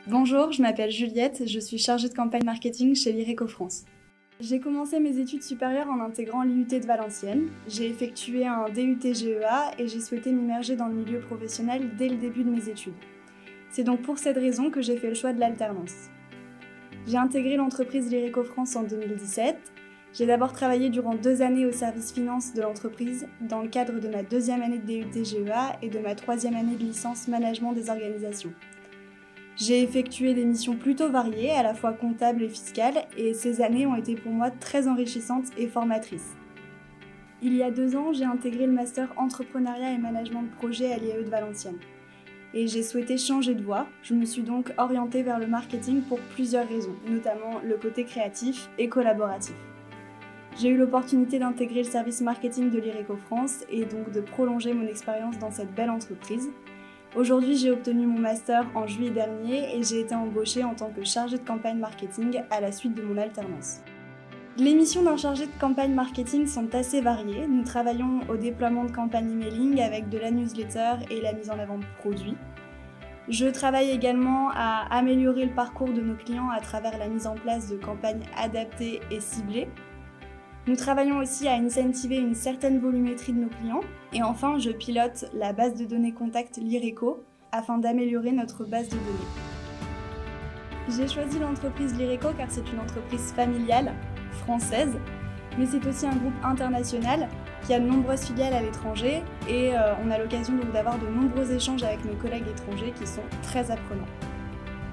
Bonjour, je m'appelle Juliette, je suis chargée de campagne marketing chez l'IRECO France. J'ai commencé mes études supérieures en intégrant l'IUT de Valenciennes. J'ai effectué un DUT GEA et j'ai souhaité m'immerger dans le milieu professionnel dès le début de mes études. C'est donc pour cette raison que j'ai fait le choix de l'alternance. J'ai intégré l'entreprise l'IRECO France en 2017. J'ai d'abord travaillé durant 2 années au service finance de l'entreprise dans le cadre de ma 2e année de DUT GEA et de ma 3e année de licence management des organisations. J'ai effectué des missions plutôt variées, à la fois comptables et fiscales, et ces années ont été pour moi très enrichissantes et formatrices. Il y a 2 ans, j'ai intégré le master entrepreneuriat et management de projet à l'IAE de Valenciennes. Et j'ai souhaité changer de voie. Je me suis donc orientée vers le marketing pour plusieurs raisons, notamment le côté créatif et collaboratif. J'ai eu l'opportunité d'intégrer le service marketing de l'IRECO France et donc de prolonger mon expérience dans cette belle entreprise. Aujourd'hui, j'ai obtenu mon master en juillet dernier et j'ai été embauchée en tant que chargée de campagne marketing à la suite de mon alternance. Les missions d'un chargé de campagne marketing sont assez variées. Nous travaillons au déploiement de campagnes emailing avec de la newsletter et la mise en avant de produits. Je travaille également à améliorer le parcours de nos clients à travers la mise en place de campagnes adaptées et ciblées. Nous travaillons aussi à incentiver une certaine volumétrie de nos clients. Et enfin, je pilote la base de données contact l'IRECO afin d'améliorer notre base de données. J'ai choisi l'entreprise l'IRECO car c'est une entreprise familiale, française, mais c'est aussi un groupe international qui a de nombreuses filiales à l'étranger et on a l'occasion donc d'avoir de nombreux échanges avec nos collègues étrangers qui sont très apprenants.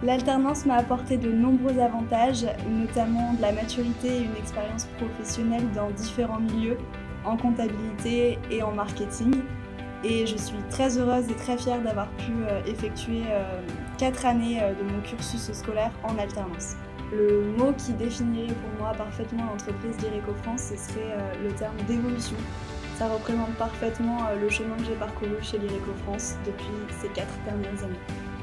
L'alternance m'a apporté de nombreux avantages, notamment de la maturité et une expérience professionnelle dans différents milieux, en comptabilité et en marketing. Et je suis très heureuse et très fière d'avoir pu effectuer 4 années de mon cursus scolaire en alternance. Le mot qui définirait pour moi parfaitement l'entreprise l'IRECO France, ce serait le terme d'évolution. Ça représente parfaitement le chemin que j'ai parcouru chez l'IRECO France depuis ces 4 dernières années.